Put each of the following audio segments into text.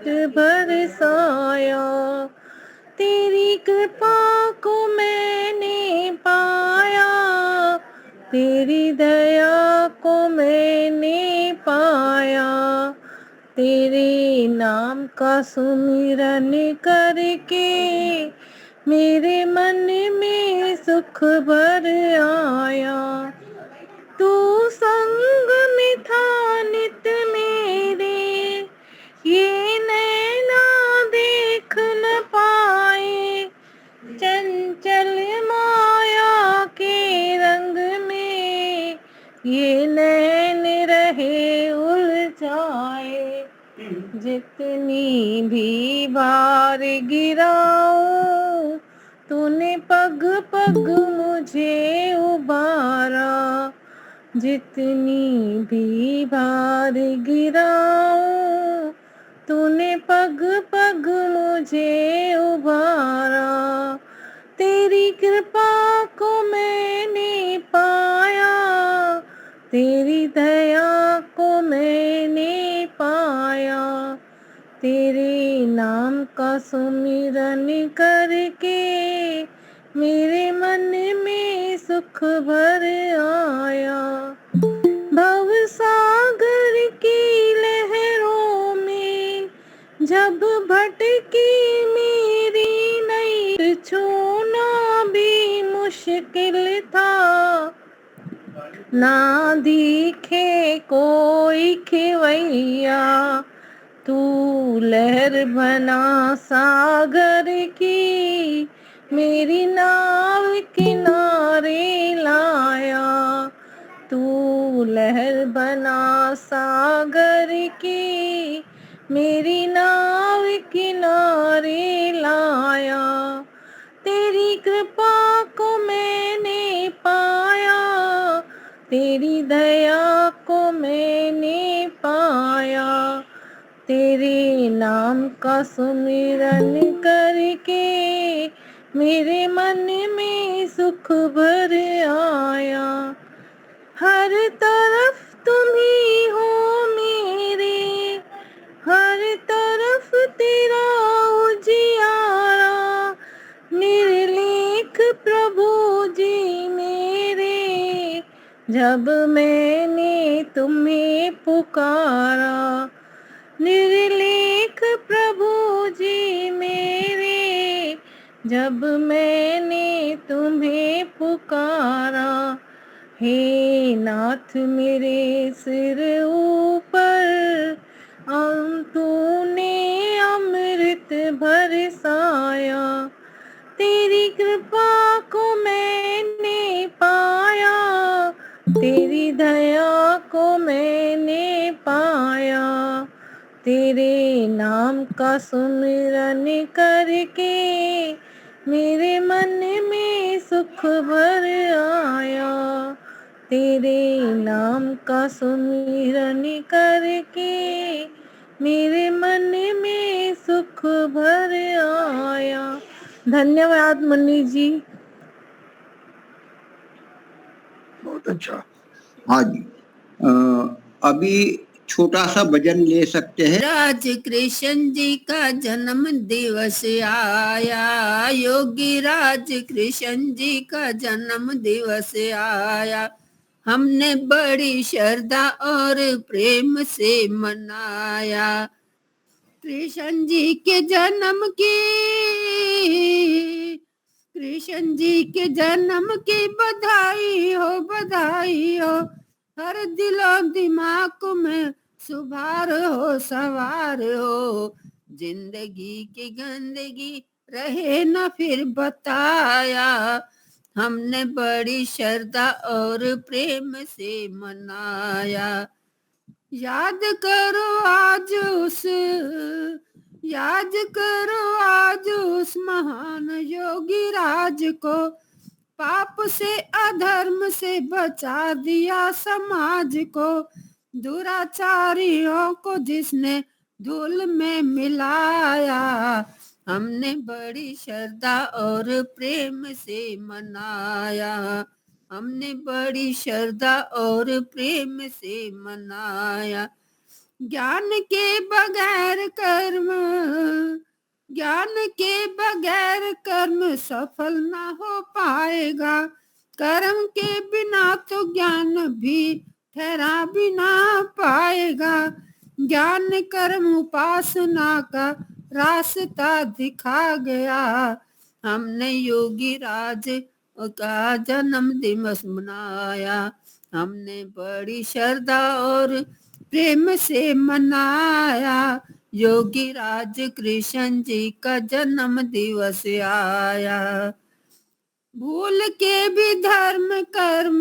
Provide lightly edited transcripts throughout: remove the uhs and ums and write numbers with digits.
बरसाया। तेरी कृपा को मैंने पाया, तेरी दया को मैंने पाया। तेरे नाम का सुमिरन करके मेरे मन में सुख भर आया। तू संग में था नित मेरे, ये नैना देख न पाए। चंचल माया के रंग में ये नैन रहे उलझाए। जितनी भी बार गिराऊं तूने पग पग मुझे उबारा। जितनी भी बार गिराऊं तूने पग पग मुझे उबारा। तेरी कृपा को मैंने पाया, तेरी दया को मैंने पाया। तेरे नाम का सुमिरन करके मेरे मन में सुख भर आया। भव सागर की लहरों में जब भटकी मेरी नई, छूना भी मुश्किल था। ना दिखे कोई खिवैया, तू लहर बना सागर की मेरी नाव किनारे लाया। तू लहर बना सागर की मेरी नाव किनारे लाया। तेरी कृपा को मैंने पाया, तेरी दया को मैंने पाया। तेरे नाम का सुमिरन करके मेरे मन में सुख भर आया। हर तरफ तुम ही हो मेरे, हर तरफ तेरा उजियारा। निर्लेख प्रभु जी मेरे, जब मैंने तुम्हें पुकारा। निर्लेख प्रभु जी मेरे, जब मैंने तुम्हें पुकारा। हे नाथ मेरे सिर ऊपर तूने अमृत बरसाया। तेरी कृपा को मैंने पाया, तेरी दया को मैंने पाया। तेरे नाम का सुमिरन करके मेरे मन में सुख भर आया। तेरे नाम का सुमिरन करके मेरे मन में सुख भर आया। धन्यवाद मुन्नी जी। बहुत अच्छा। हाँ जी, अभी छोटा सा भजन ले सकते हैं। राज कृष्ण जी का जन्म दिवस आया, योगी राज कृष्ण जी का जन्म दिवस आया। हमने बड़ी श्रद्धा और प्रेम से मनाया। कृष्ण जी के जन्म की, कृष्ण जी के जन्म की बधाई हो, बधाई हो। हर दिलो दिमाग में सुभार हो, सवार हो। जिंदगी की गंदगी रहे न फिर बताया। हमने बड़ी श्रद्धा और प्रेम से मनाया। याद करो आज उस, याद करो आज उस महान योगी राज को। पाप से अधर्म से बचा दिया समाज को। दुराचारियों को जिसने धूल में मिलाया। हमने बड़ी श्रद्धा और प्रेम से मनाया। हमने बड़ी श्रद्धा और प्रेम से मनाया। ज्ञान के बगैर कर्म, ज्ञान के बगैर कर्म सफल ना हो पाएगा। कर्म के बिना तो ज्ञान भी ठहरा भी ना पाएगा। ज्ञान कर्म उपासना का रास्ता दिखा गया। हमने योगी राज का जन्म दिवस मनाया। हमने बड़ी श्रद्धा और प्रेम से मनाया। योगी राज कृष्ण जी का जन्म दिवस आया। भूल के भी धर्म कर्म,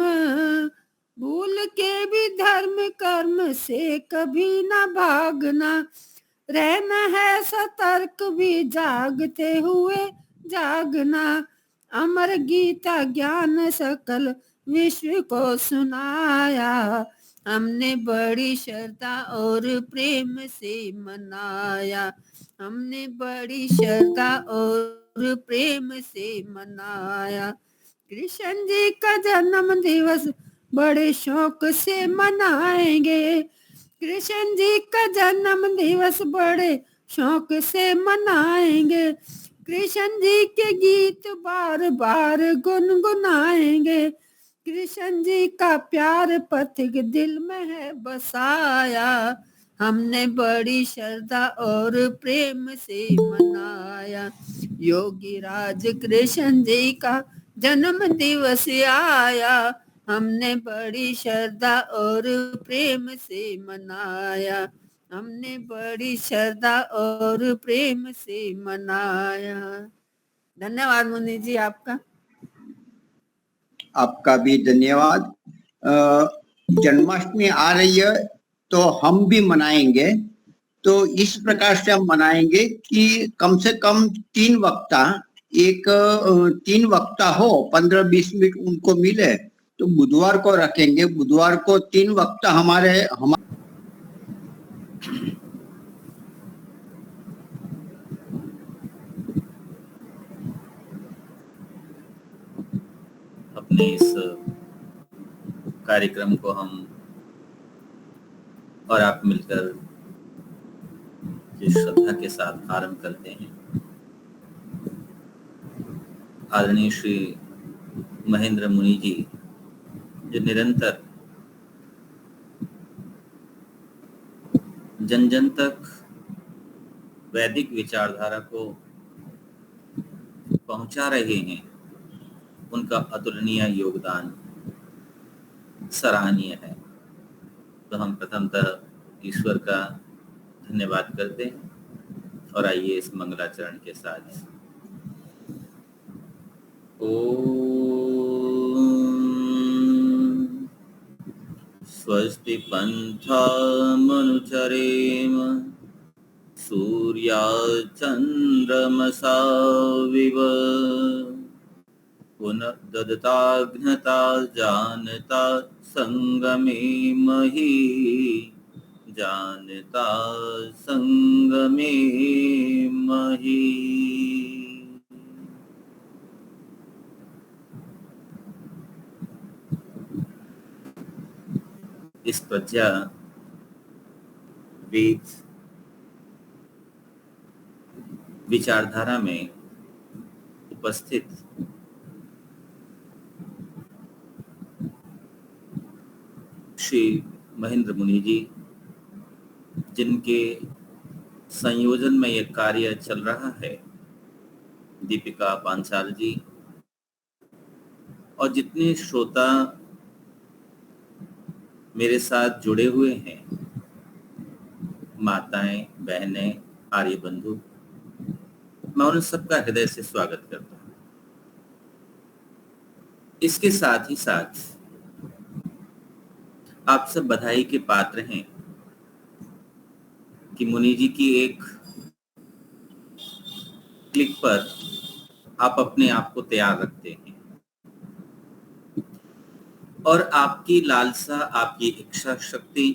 भूल के भी धर्म कर्म से कभी न भागना। रहना है सतर्क भी जागते हुए जागना। अमर गीता ज्ञान सकल विश्व को सुनाया। हमने बड़ी श्रद्धा और प्रेम से मनाया। हमने बड़ी श्रद्धा और प्रेम से मनाया। कृष्ण जी का जन्म दिवस बड़े शौक से मनाएंगे। कृष्ण जी का जन्म दिवस बड़े शौक से मनाएंगे। कृष्ण जी के गीत बार बार गुनगुनाएंगे। कृष्ण जी का प्यार पथिक दिल में है बसाया। हमने बड़ी श्रद्धा और प्रेम से मनाया। योगी राज कृष्ण जी का जन्म दिवस आया। हमने बड़ी श्रद्धा और प्रेम से मनाया। हमने बड़ी श्रद्धा और प्रेम से मनाया। धन्यवाद मुनि जी आपका। आपका भी धन्यवाद। जन्माष्टमी आ रही है तो हम भी मनाएंगे। तो इस प्रकार से हम मनाएंगे कि कम से कम 3 वक्ता, एक 3 वक्ता हो, 15-20 मिनट उनको मिले तो बुधवार को रखेंगे। बुधवार को 3 वक्ता हमारे अपने इस कार्यक्रम को हम और आप मिलकर जिस श्रद्धा के साथ आरंभ करते हैं, आदरणीय श्री महेंद्र मुनि जी जो निरंतर जन जन तक वैदिक विचारधारा को पहुंचा रहे हैं, उनका अतुलनीय योगदान सराहनीय है। तो हम प्रथमतः ईश्वर का धन्यवाद करते हैं और आइए इस मंगलाचरण के साथ। ओम स्वस्ति पंथामनुचरेम सूर्याचन्द्रमसा विव पुनर्ददताघ्नता जानता संगमे मही जानता संगमे मही। इस प्रज्ञा वेद विचारधारा में उपस्थित श्री महेंद्र मुनि जी, जिनके संयोजन में यह कार्य चल रहा है, दीपिका पांचाल जी और जितने श्रोता मेरे साथ जुड़े हुए हैं, माताएं, बहनें, आर्य बंधु, मैं उन सबका हृदय से स्वागत करता हूं। इसके साथ ही साथ आप सब बधाई के पात्र हैं कि मुनि जी की एक क्लिक पर आप अपने आप को तैयार रखते हैं और आपकी लालसा, आपकी इच्छा शक्ति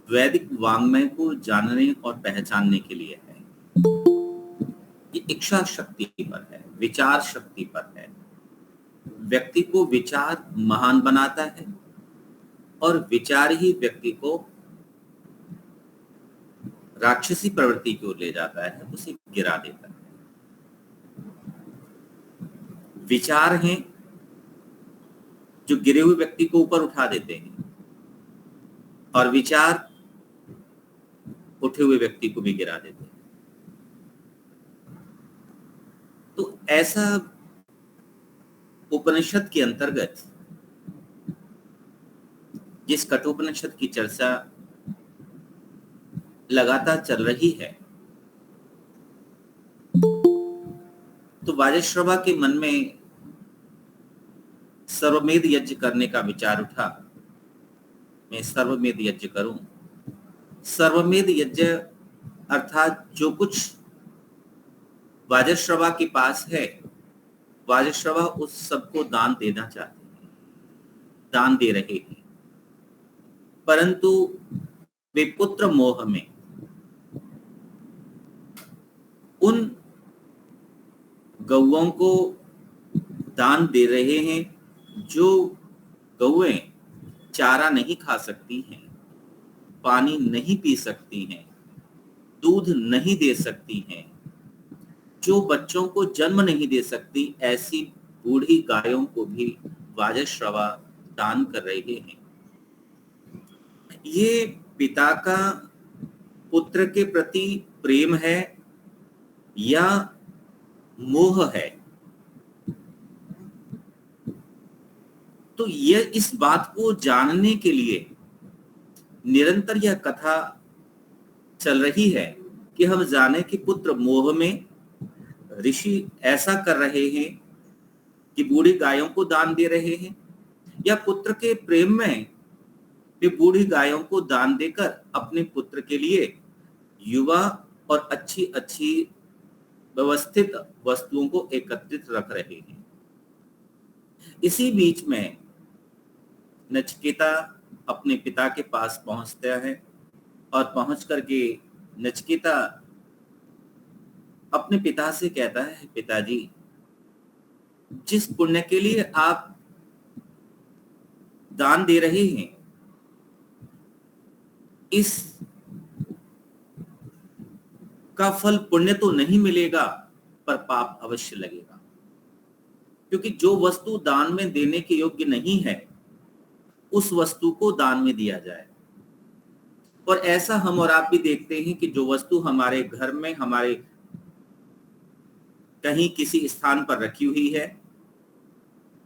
वैदिक वाङ्मय को जानने और पहचानने के लिए है। ये इच्छा शक्ति पर है, विचार शक्ति पर है। व्यक्ति को विचार महान बनाता है और विचार ही व्यक्ति को राक्षसी प्रवृत्ति की ओर ले जाता है, उसे गिरा देता है। विचार हैं जो गिरे हुए व्यक्ति को ऊपर उठा देते हैं, और विचार उठे हुए व्यक्ति को भी गिरा देते हैं। तो ऐसा उपनिषद के अंतर्गत जिस कठोपनिषद की चर्चा लगातार चल रही है, तो वाजश्रवा के मन में सर्वमेध यज्ञ करने का विचार उठा। मैं सर्वमेध यज्ञ करूं। सर्वमेध यज्ञ अर्थात जो कुछ वाजश्रवा के पास है, वाजश्रवा उस सबको दान देना चाहते हैं, दान दे रहे हैं, परंतु वे पुत्र मोह में उन गौओं को दान दे रहे हैं जो गौएं चारा नहीं खा सकती हैं, पानी नहीं पी सकती हैं, दूध नहीं दे सकती हैं, जो बच्चों को जन्म नहीं दे सकती, ऐसी बूढ़ी गायों को भी वाजश्रवा दान कर रहे हैं। ये पिता का पुत्र के प्रति प्रेम है या मोह है? तो यह इस बात को जानने के लिए निरंतर यह कथा चल रही है कि हम जाने कि पुत्र मोह में ऋषि ऐसा कर रहे हैं कि बूढ़ी गायों को दान दे रहे हैं, या पुत्र के प्रेम में वे बूढ़ी गायों को दान देकर अपने पुत्र के लिए युवा और अच्छी अच्छी व्यवस्थित वस्तुओं को एकत्रित रख रहे हैं। इसी बीच में नचिकेता अपने पिता के पास पहुंचता है, और पहुंच करके नचिकेता अपने पिता से कहता है, पिताजी, जिस पुण्य के लिए आप दान दे रहे हैं, इस का फल पुण्य तो नहीं मिलेगा, पर पाप अवश्य लगेगा, क्योंकि जो वस्तु दान में देने के योग्य नहीं है, उस वस्तु को दान में दिया जाए। और ऐसा हम और आप भी देखते हैं कि जो वस्तु हमारे घर में, हमारे कहीं किसी स्थान पर रखी हुई है,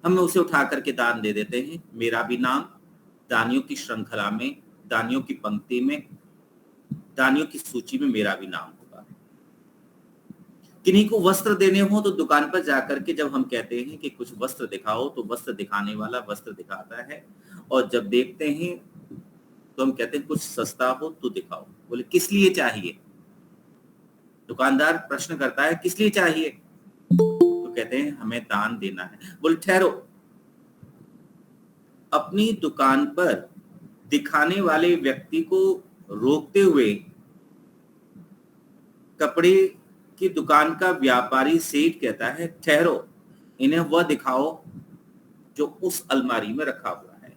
हम उसे उठा करके दान दे देते हैं। मेरा भी नाम दानियों की श्रृंखला में, दानियों की पंक्ति में, दानियों की सूची में मेरा भी नाम होगा। किन्हीं को वस्त्र देने हो तो दुकान पर जाकर के जब हम कहते हैं कि कुछ वस्त्र दिखाओ, तो वस्त्र दिखाने वाला वस्त्र दिखाता है, और जब देखते हैं तो हम कहते हैं कुछ सस्ता हो तो दिखाओ। बोले किस लिए चाहिए? दुकानदार प्रश्न करता है, किस लिए चाहिए? तो कहते हैं हमें दान देना है। बोले ठहरो, अपनी दुकान पर दिखाने वाले व्यक्ति को रोकते हुए कपड़े की दुकान का व्यापारी सेठ कहता है, ठहरो, इन्हें वह दिखाओ जो उस अलमारी में रखा हुआ है।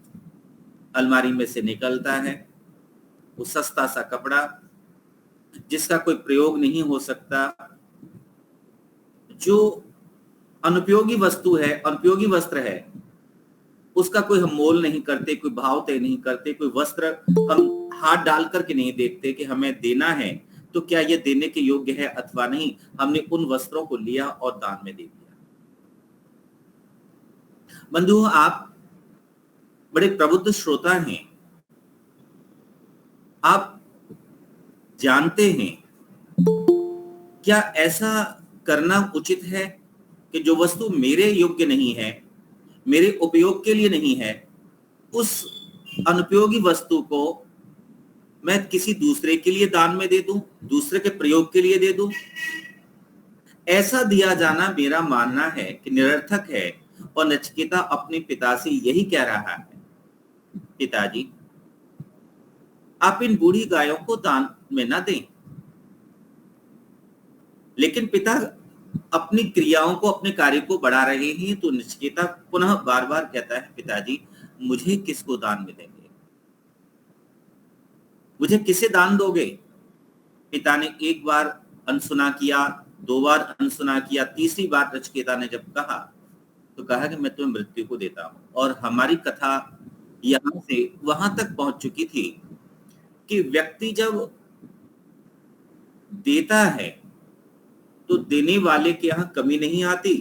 अलमारी में से निकलता है वो सस्ता सा कपड़ा जिसका कोई प्रयोग नहीं हो सकता, जो अनुपयोगी वस्तु है, अनुपयोगी वस्त्र है, उसका कोई हम मोल नहीं करते, कोई भाव तय नहीं करते, कोई वस्त्र हम हाथ डाल करके नहीं देखते कि हमें देना है तो क्या यह देने के योग्य है अथवा नहीं। हमने उन वस्त्रों को लिया और दान में दे दिया। बंधुओं, आप बड़े प्रबुद्ध श्रोता हैं, आप जानते हैं क्या ऐसा करना उचित है कि जो वस्तु मेरे योग्य नहीं है, मेरे उपयोग के लिए नहीं है, उस अनुपयोगी वस्तु को मैं किसी दूसरे के लिए दान में दे दूं, दूसरे के प्रयोग के लिए दे दूं? ऐसा दिया जाना मेरा मानना है कि निरर्थक है। और नचिकेता अपने पिता से यही कह रहा है, पिताजी, आप इन बूढ़ी गायों को दान में ना दें। लेकिन पिता अपनी क्रियाओं को, अपने कार्य को बढ़ा रहे हैं, तो नचिकेता पुनः बार बार कहता है, पिताजी, मुझे किसको दान में देंगे? मुझे किसे दान दोगे? पिता ने एक बार अनसुना किया, 2 बार अनसुना किया, तीसरी बार नचिकेता ने जब कहा तो कहा कि मैं तुम्हें मृत्यु को देता हूं। और हमारी कथा यहां से वहां तक पहुंच चुकी थी कि व्यक्ति जब देता है तो देने वाले के यहां कमी नहीं आती,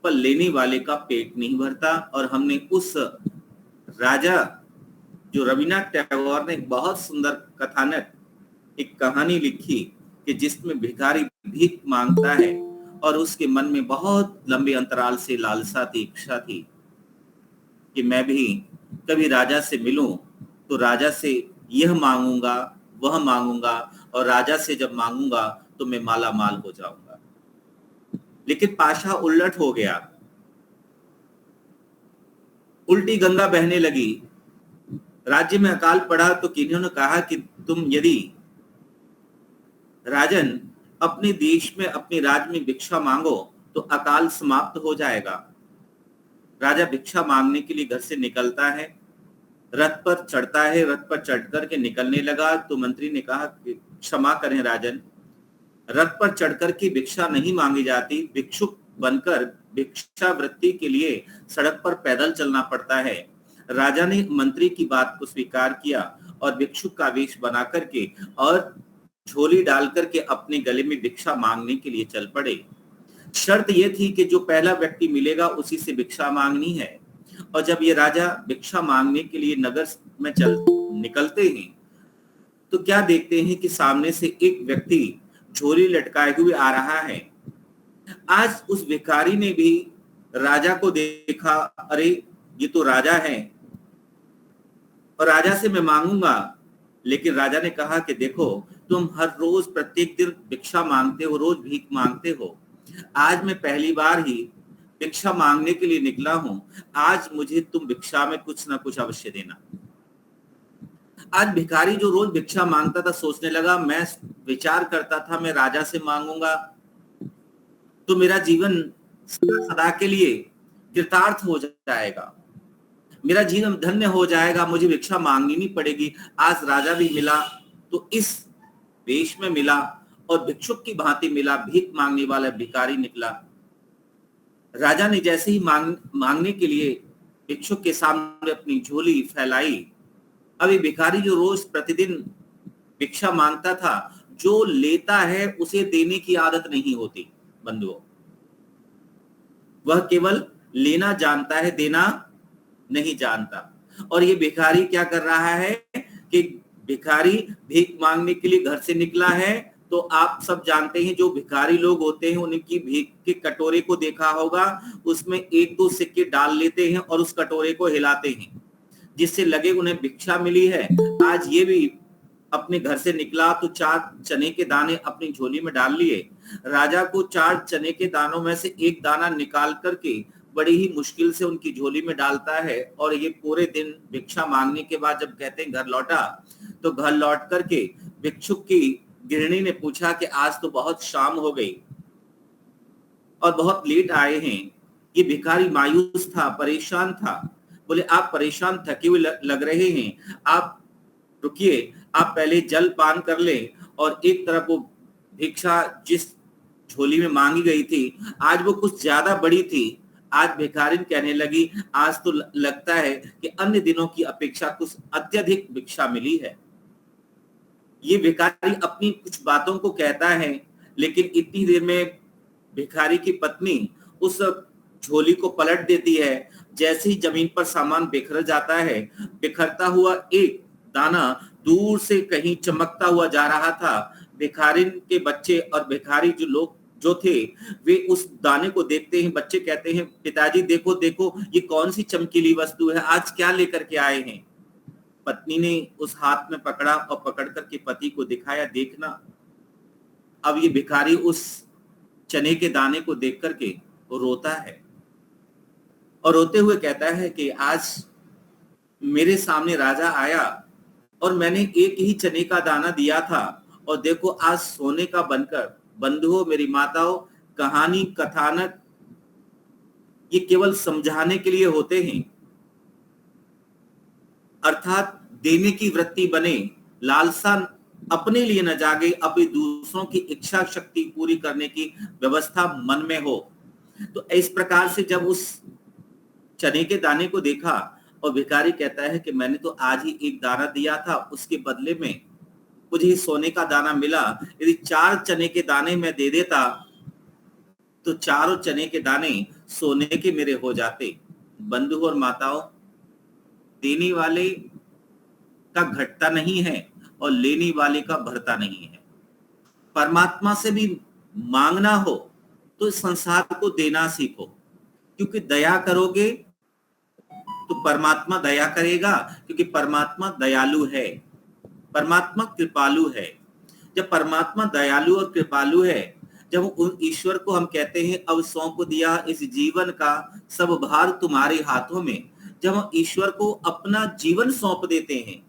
पर लेने वाले का पेट नहीं भरता। और हमने उस राजा, जो रविन्द्रनाथ टैगोर ने एक बहुत सुंदर कथानक, एक कहानी लिखी कि जिसमें भिखारी भीख मांगता है और उसके मन में बहुत लंबे अंतराल से लालसा थी, इच्छा थी कि मैं भी कभी राजा से मिलूं तो राजा से यह मांगूंगा, वह मांगूंगा, और राजा से जब मांगूंगा तो मैं माला माल हो जाऊंगा। लेकिन पाशा उलट हो गया, उल्टी गंगा बहने लगी। राज्य में अकाल पड़ा तो किन्हीं ने कहा कि तुम यदि राजन अपने देश में, अपने राज्य में भिक्षा मांगो तो अकाल समाप्त हो जाएगा। राजा भिक्षा मांगने के लिए घर से निकलता है, रथ पर चढ़ता है, रथ पर चढ़कर के निकलने लगा तो मंत्री ने कहा कि क्षमा करें राजन, रथ पर चढ़कर के भिक्षा नहीं मांगी जाती, भिक्षुक बनकर भिक्षा वृत्ति के लिए सड़क पर पैदल चलना पड़ता है। राजा ने मंत्री की बात को स्वीकार किया और भिक्षुक का वेश बना करके और झोली डाल करके अपने गले में भिक्षा मांगने के लिए चल पड़े। शर्त यह थी कि जो पहला व्यक्ति मिलेगा उसी से भिक्षा मांगनी है। और जब ये राजा भिक्षा मांगने के लिए नगर में निकलते हैं तो क्या देखते हैं कि सामने से एक व्यक्ति झोली लटकाए हुए आ रहा है। आज उस भिखारी ने भी राजा को देखा, अरे ये तो राजा है और राजा से मैं मांगूंगा। लेकिन राजा ने कहा कि देखो, तुम हर रोज प्रत्येक दिन भिक्षा मांगते हो, रोज भीख मांगते हो, आज मैं पहली बार ही भिक्षा मांगने के लिए निकला हूं, आज मुझे तुम भिक्षा में कुछ ना कुछ अवश्य देना। आज भिखारी जो रोज भिक्षा मांगता था सोचने लगा, मैं विचार करता था मैं राजा से मांगूंगा तो मेरा जीवन सदा के लिए कृतार्थ हो जाएगा, मेरा जीवन धन्य हो जाएगा, मुझे भिक्षा मांगनी नहीं पड़ेगी। आज राजा भी मिला तो इस वेश में मिला और भिक्षुक की भांति मिला, भीख मांगने वाला भिखारी निकला। राजा ने जैसे ही मांगने के लिए भिक्षुक के सामने अपनी झोली फैलाई, अभी भिखारी जो रोज प्रतिदिन भिक्षा मांगता था, जो लेता है उसे देने की आदत नहीं होती बंधुओं, वह केवल लेना जानता है, देना नहीं जानता। और ये भिखारी क्या कर रहा है कि भिखारी भीख मांगने के लिए घर से निकला है तो आप सब जानते हैं जो भिखारी लोग होते हैं उनकी भीख के कटोरे को देखा होगा, उसमें 1-2 सिक्के डाल लेते हैं और उस कटोरे को हिलाते हैं जिससे लगे उन्हें भिक्षा मिली है। आज ये भी अपने घर से निकला तो 4 चने के दाने अपनी झोली में डाल लिए। राजा को 4 चने के दानों में से एक दाना निकाल करके बड़ी ही मुश्किल से उनकी झोली में डालता है और ये पूरे दिन भिक्षा मांगने के बाद जब कहते हैं घर लौटा तो घर लौट करके भिक्षुक की गृहिणी ने पूछा कि आज तो बहुत शाम हो गई और बहुत लेट आए हैं। ये भिखारी मायूस था, परेशान था। बोले आप परेशान थके हुए लग रहे हैं, आप रुकिए, आप पहले जल पान कर ले। और एक तरफ वो भिक्षा जिस झोली में मांगी गई थी आज वो कुछ ज्यादा बड़ी थी। आज भिखारिन कहने लगी आज तो लगता है कि अन्य दिनों की अपेक्षा कुछ अत्यधिक भिक्षा मिली है। ये भिखारी अपनी कुछ बातों को कहता है लेकिन इतनी देर में भिखारी की पत्नी उस झोली को पलट देती है। जैसे ही जमीन पर सामान बिखर जाता है, बिखरता हुआ एक दाना दूर से कहीं चमकता हुआ जा रहा था। भिखारिन के बच्चे और भिखारी जो थे वे उस दाने को देखते हैं। बच्चे कहते हैं पिताजी देखो देखो ये कौन सी चमकीली वस्तु है, आज क्या लेकर के आए हैं। पत्नी ने उस हाथ में पकड़ा और पकड़ करके पति को दिखाया, देखना। अब ये भिखारी उस चने के दाने को देख करके वो रोता है और रोते हुए कहता है कि आज मेरे सामने राजा आया और मैंने एक ही चने का दाना दिया था और देखो आज सोने का बनकर। बंधुओं, मेरी माताओं, कहानी कथानक ये केवल समझाने के लिए होते हैं, अर्थात देने की वृत्ति बने, लालसा अपने लिए न जागे, अभी दूसरों की इच्छा शक्ति पूरी करने की व्यवस्था मन में हो। तो इस प्रकार से जब उस चने के दाने को देखा और भिखारी कहता है कि मैंने तो आज ही एक दाना दिया था, उसके बदले में मुझे सोने का दाना मिला, यदि 4 चने के दाने मैं दे देता तो चारों चने के दाने सोने के मेरे हो जाते। बंधु और माताओं, देने वाले का घटता नहीं है और लेने वाले का भरता नहीं है। परमात्मा से भी मांगना हो तो इस संसार को देना सीखो, क्योंकि दया करोगे तो परमात्मा दया करेगा, क्योंकि परमात्मा दयालु है, परमात्मा कृपालु है। जब परमात्मा दयालु और कृपालु है, जब उन ईश्वर को हम कहते हैं अब सौंप दिया इस जीवन का सब भार तुम्हारे हाथों में, जब हम ईश्वर को अपना जीवन सौंप देते हैं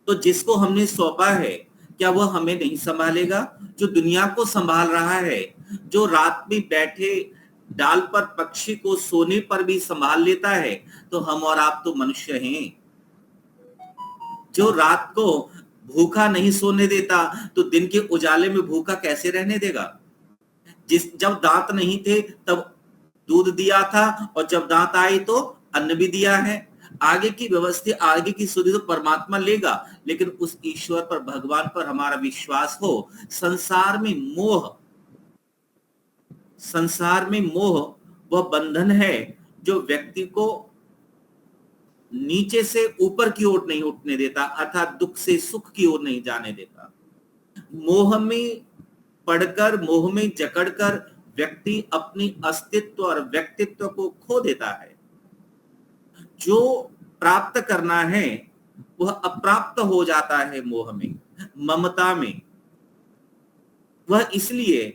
तो जिसको हमने सौंपा है क्या वह हमें नहीं संभालेगा? जो दुनिया को संभाल रहा है, जो रात में बैठे डाल पर पक्षी को सोने पर भी संभाल लेता है, तो हम और आप तो मनुष्य हैं। जो रात को भूखा नहीं सोने देता तो दिन के उजाले में भूखा कैसे रहने देगा? जब दांत नहीं थे तब दूध दिया था और जब दांत आए तो अन्न भी दिया है। आगे की व्यवस्था, आगे की सुधि तो परमात्मा लेगा, लेकिन उस ईश्वर पर, भगवान पर हमारा विश्वास हो। संसार में मोह वह बंधन है जो व्यक्ति को नीचे से ऊपर की ओर नहीं उठने देता, अर्थात दुख से सुख की ओर नहीं जाने देता। मोह में पड़कर, मोह में जकड़कर व्यक्ति अपनी अस्तित्व और व्यक्तित्व को खो देता है। जो प्राप्त करना है वह अप्राप्त हो जाता है मोह में, ममता में। वह इसलिए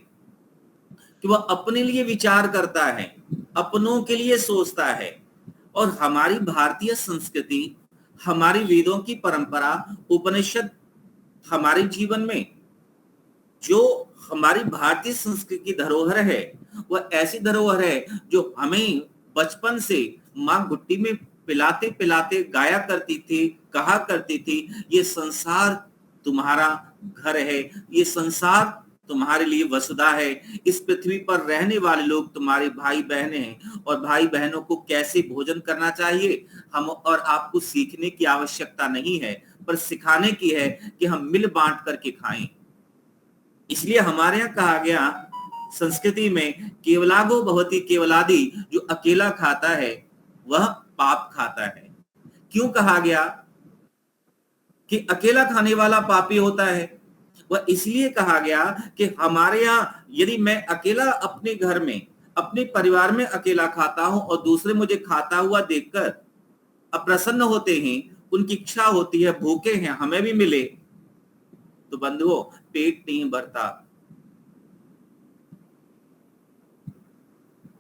कि वह अपने लिए विचार करता है, अपनों के लिए सोचता है। और हमारी भारतीय संस्कृति, हमारी वेदों की परंपरा, उपनिषद हमारे जीवन में जो हमारी भारतीय संस्कृति की धरोहर है, वह ऐसी धरोहर है जो हमें बचपन से माँ घुट्टी में पिलाते पिलाते गाया करती थी, कहा करती थी, ये संसार तुम्हारा घर है, ये संसार तुम्हारे लिए वसुधा है, इस पृथ्वी पर रहने वाले लोग तुम्हारे भाई बहन हैं, और भाई बहनों को कैसे भोजन करना चाहिए हम और आपको सीखने की आवश्यकता नहीं है, पर सिखाने की है कि हम मिल बांट करके खाएं। इसलिए हमारे यहाँ कहा गया संस्कृति में, केवलागो भवति केवलादि, जो अकेला खाता है वह पाप खाता है। क्यों कहा गया कि अकेला खाने वाला पापी होता है? वह इसलिए कहा गया कि हमारे यहाँ यदि मैं अकेला अपने घर में, अपने परिवार में अकेला खाता हूं और दूसरे मुझे खाता हुआ देखकर अप्रसन्न होते हैं, उनकी इच्छा होती है, भूखे हैं, हमें भी मिले, तो बंधुओं पेट नहीं भरता,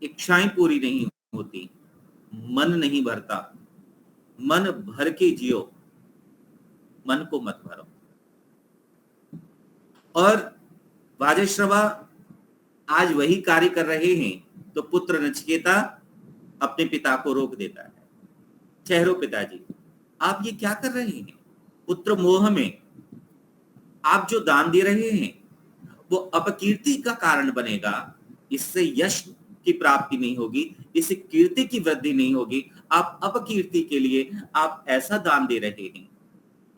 इच्छाएं पूरी नहीं होती, मन नहीं भरता। मन भर के जियो, मन को मत भरो। और वाजश्रवा आज वही कार्य कर रहे हैं, तो पुत्र नचिकेता अपने पिता को रोक देता है। ठहरो पिताजी, आप ये क्या कर रहे हैं? पुत्र मोह में आप जो दान दे रहे हैं वो अपकीर्ति का कारण बनेगा, इससे यश की प्राप्ति नहीं होगी, इससे कीर्ति की वृद्धि नहीं होगी। आप अपकीर्ति के लिए आप ऐसा दान दे रहे हैं।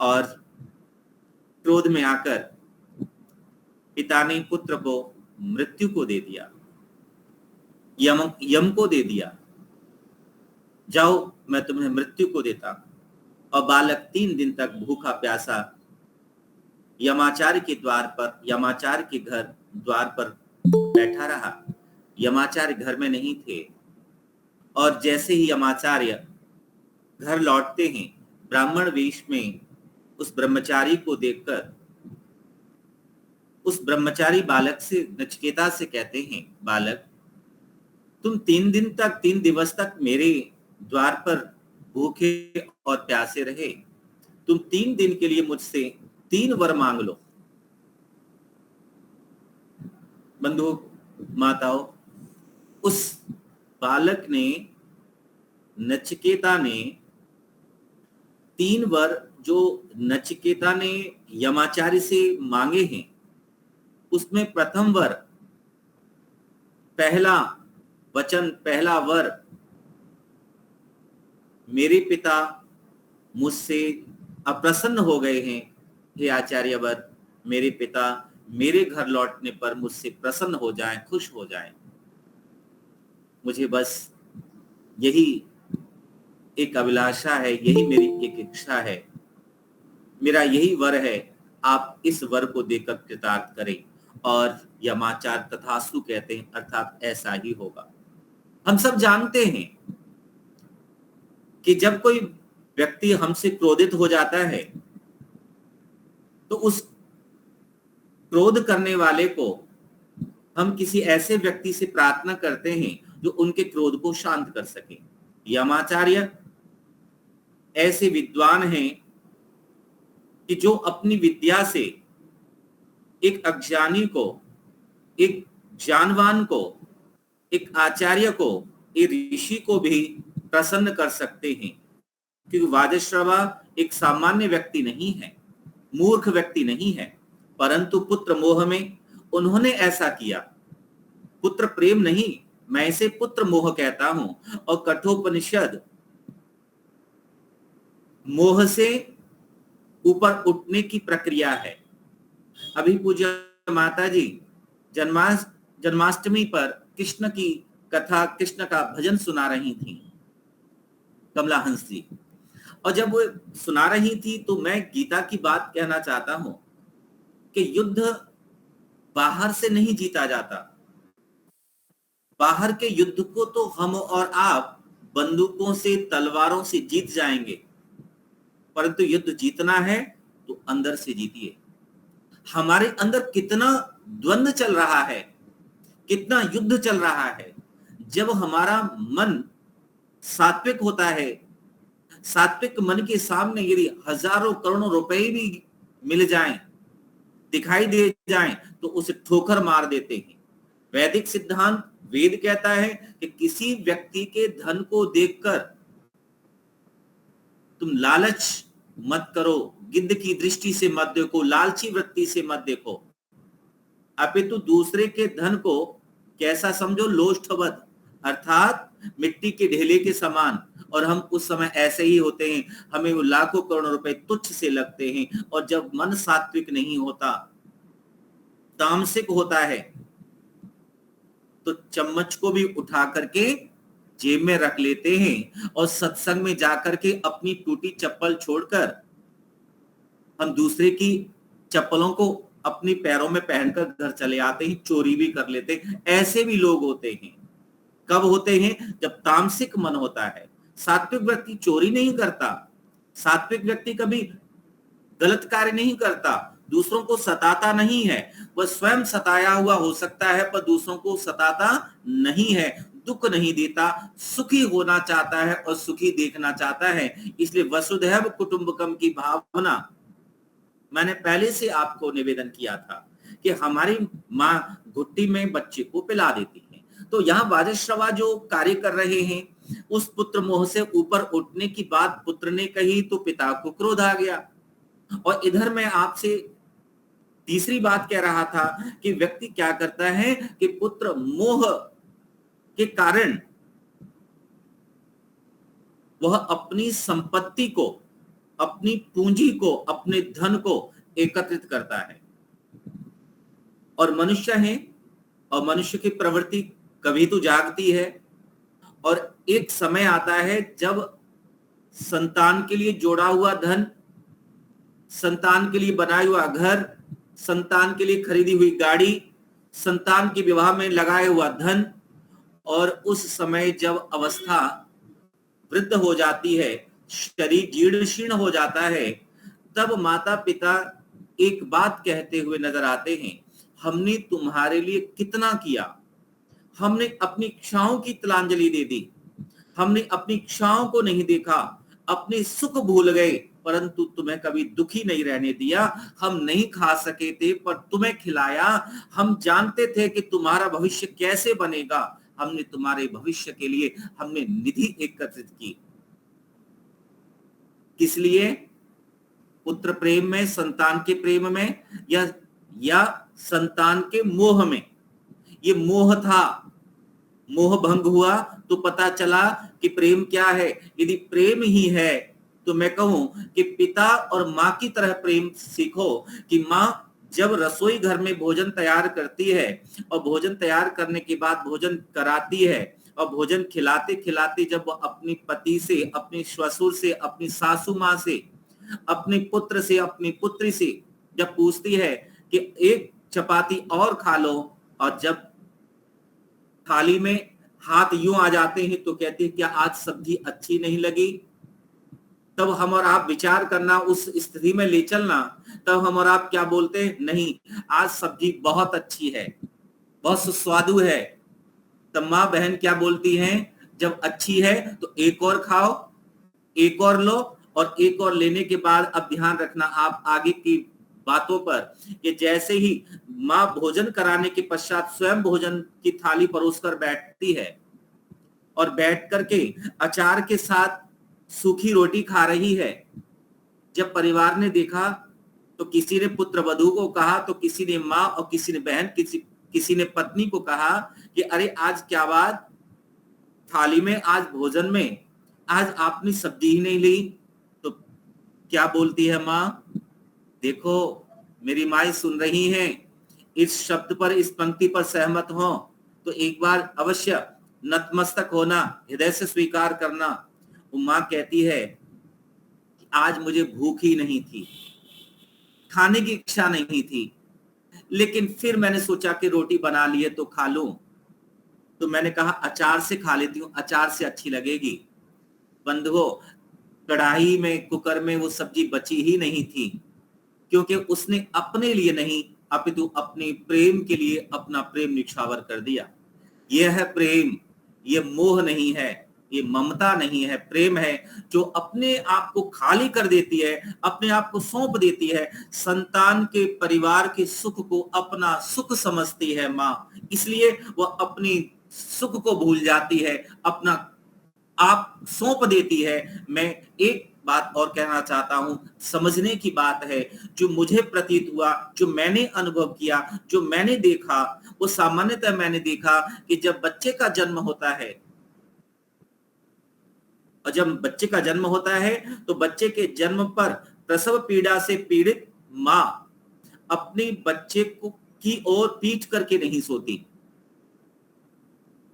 और क्रोध में आकर पिता ने पुत्र को मृत्यु को दे दिया, यम को दे दिया, जाओ मैं तुम्हें मृत्यु को देता। और बालक 3 दिन तक भूखा प्यासा यमाचार्य के द्वार पर, यमाचार्य के घर द्वार पर बैठा रहा। यमाचार्य घर में नहीं थे, और जैसे ही यमाचार्य घर लौटते हैं, ब्राह्मण वेश में उस ब्रह्मचारी को देखकर उस ब्रह्मचारी बालक से, नचिकेता से कहते हैं, बालक तुम 3 दिवस तक मेरे द्वार पर भूखे और प्यासे रहे, तुम 3 दिन के लिए मुझसे 3 वर मांग लो। बंधु माताओं, उस बालक ने, नचिकेता ने 3 वर जो नचिकेता ने यमाचार्य से मांगे हैं, उसमें प्रथम वर, पहला वचन, पहला वर, मेरे पिता मुझसे अप्रसन्न हो गए हैं, हे आचार्यवर, मेरे पिता मेरे घर लौटने पर मुझसे प्रसन्न हो जाएं, खुश हो जाएं। मुझे बस यही एक अभिलाषा है, यही मेरी एक इच्छा है, मेरा यही वर है, आप इस वर को देकर कृतार्थ करें। और यमाचार्य तथास्तु कहते हैं, अर्थात ऐसा ही होगा। हम सब जानते हैं कि जब कोई व्यक्ति हमसे क्रोधित हो जाता है तो उस क्रोध करने वाले को हम किसी ऐसे व्यक्ति से प्रार्थना करते हैं जो उनके क्रोध को शांत कर सके। यमाचार्य ऐसे विद्वान हैं कि जो अपनी विद्या से एक अज्ञानी को, एक ज्ञानवान को, एक आचार्य को, एक ऋषि को भी प्रसन्न कर सकते हैं। क्योंकि वाजश्रवा एक सामान्य व्यक्ति नहीं है, मूर्ख व्यक्ति नहीं है, परंतु पुत्र मोह में उन्होंने ऐसा किया। पुत्र प्रेम नहीं, मैं इसे पुत्र मोह कहता हूं। और कठोपनिषद मोह से ऊपर उठने की प्रक्रिया है। अभी पूज्य माता जी जन्माष्टमी पर कृष्ण की कथा, कृष्ण का भजन सुना रही थी, कमला हंस जी। और जब वो सुना रही थी तो मैं गीता की बात कहना चाहता हूं कि युद्ध बाहर से नहीं जीता जाता। बाहर के युद्ध को तो हम और आप बंदूकों से, तलवारों से जीत जाएंगे, परंतु युद्ध जीतना है तो अंदर से जीतिए। हमारे अंदर कितना द्वंद्व चल रहा है, कितना युद्ध चल रहा है। जब हमारा मन सात्विक होता है, सात्विक मन के सामने यदि हजारों करोड़ों रुपए भी मिल जाएं, दिखाई दे जाएं, तो उसे ठोकर मार देते हैं। वैदिक सिद्धांत वेद कहता है कि किसी व्यक्ति के धन को देखकर तुम लालच मत करो, गिद्ध की दृष्टि से मत देखो, लालची वृत्ति से मत देखो, अपितु दूसरे के धन को कैसा समझो, लोष्ठवत, अर्थात मिट्टी के ढेले के समान। और हम उस समय ऐसे ही होते हैं, हमें वो लाखों करोड़ों रुपए तुच्छ से लगते हैं। और जब मन सात्विक नहीं होता, तामसिक होता है, तो चम्मच को भी उठा करके जेब में रख लेते हैं और सत्संग में जाकर के अपनी टूटी चप्पल छोड़कर हम दूसरे की चप्पलों को अपनी पैरों में पहनकर घर चले आते हैं, चोरी भी कर लेते हैं। ऐसे भी लोग होते हैं। कब होते हैं? जब तामसिक मन होता है। सात्विक व्यक्ति चोरी नहीं करता, सात्विक व्यक्ति कभी गलत कार्य नहीं करता, दूसरों को सताता नहीं है। वह स्वयं सताया हुआ हो सकता है पर दूसरों को सताता नहीं है, दुख नहीं देता, सुखी होना चाहता है और सुखी देखना चाहता है। इसलिए वसुधैव कुटुंबकम की भावना मैंने पहले से आपको निवेदन किया था कि हमारी माँ घुट्टी में बच्चे को पिला देती है। तो यहाँ वाजश्रवा जो कार्य कर रहे हैं, उस पुत्र मोह से ऊपर उठने की बात पुत्र ने कही तो पिता को क्रोध आ गया। और इधर मैं आपसे तीसरी बात कह रहा था कि व्यक्ति क्या करता है कि पुत्र मोह के कारण वह अपनी संपत्ति को, अपनी पूंजी को, अपने धन को एकत्रित करता है। और मनुष्य है और मनुष्य की प्रवृत्ति कभी तो जागती है और एक समय आता है जब संतान के लिए जोड़ा हुआ धन, संतान के लिए बनाया हुआ घर, संतान के लिए खरीदी हुई गाड़ी, संतान के विवाह में लगाया हुआ धन, और उस समय जब अवस्था वृद्ध हो जाती है, शरीर जीर्ण शीर्ण हो जाता है, तब माता पिता एक बात कहते हुए नजर आते हैं, हमने तुम्हारे लिए कितना किया, हमने अपनी इच्छाओं की तिलांजलि दे दी, हमने अपनी इच्छाओं को नहीं देखा, अपने सुख भूल गए, परंतु तुम्हें कभी दुखी नहीं रहने दिया। हम नहीं खा सके थे पर तुम्हें खिलाया, हम जानते थे कि तुम्हारा भविष्य कैसे बनेगा, हमने तुम्हारे भविष्य के लिए हमने निधि एकत्रित की। किस लिए? पुत्र प्रेम में, संतान के प्रेम में, या संतान के मोह में? ये मोह था, मोह भंग हुआ तो पता चला कि प्रेम क्या है। यदि प्रेम ही है तो मैं कहूं कि पिता और माँ की तरह प्रेम सीखो, कि माँ जब रसोई घर में भोजन तैयार करती है और भोजन तैयार करने के बाद भोजन कराती है और भोजन खिलाते खिलाते जब वो अपनी पति से, अपने ससुर से, अपनी सासू माँ से, अपने पुत्र से, अपनी पुत्री से जब पूछती है कि एक चपाती और खा लो, और जब थाली में हाथ यूं आ जाते हैं तो कहती है क्या आज सब्जी अच्छी नहीं लगी? तब हम और आप विचार करना, उस स्थिति में ले चलना, तब हम और आप क्या बोलते हैं? नहीं, आज सब्जी बहुत अच्छी है, बहुत सुस्वादु है। तब माँ बहन क्या बोलती हैं? जब अच्छी है तो एक और खाओ, एक और लो, और एक और लेने के बाद अब ध्यान रखना आप आगे की बातों पर, कि जैसे ही माँ भोजन कराने के पश्चात स्वयं भोजन की थाली परोसकर बैठती है और बैठ करके अचार के साथ सूखी रोटी खा रही है, जब परिवार ने देखा तो किसी ने पुत्र वधू को कहा, तो किसी ने माँ और किसी ने बहन, किसी ने पत्नी को कहा कि अरे आज क्या बात, थाली में आज भोजन में आज आपने सब्जी ही नहीं ली। तो क्या बोलती है माँ? देखो मेरी माँ सुन रही हैं, इस शब्द पर, इस पंक्ति पर सहमत हो तो एक बार अवश्य नतमस्तक होना, हृदय से स्वीकार करना। वो माँ कहती है कि आज मुझे भूख ही नहीं थी, खाने की इच्छा नहीं थी, लेकिन फिर मैंने सोचा कि रोटी बना ली है तो खा लूं, तो मैंने कहा अचार से खा लेती हूँ, अचार से अच्छी लगेगी। बंधुओं, कढ़ाई में, कुकर में वो सब्जी बची ही नहीं थी, क्योंकि उसने अपने लिए नहीं अपितु अपने प्रेम के लिए अपना प्रेम निछावर कर दिया। यह है प्रेम, ये मोह नहीं है, ये ममता नहीं है, प्रेम है जो अपने आप को खाली कर देती है, अपने आप को सौंप देती है, संतान के, परिवार के सुख को अपना सुख समझती है माँ, इसलिए वह अपनी सुख को भूल जाती है, अपना आप सौंप देती है। मैं एक बात और कहना चाहता हूं, समझने की बात है, जो मुझे प्रतीत हुआ, जो मैंने अनुभव किया, जो मैंने देखा, वो सामान्यतः मैंने देखा कि जब बच्चे का जन्म होता है, और जब बच्चे का जन्म होता है तो बच्चे के जन्म पर प्रसव पीड़ा से पीड़ित माँ अपने बच्चे को की ओर पीठ करके नहीं सोती,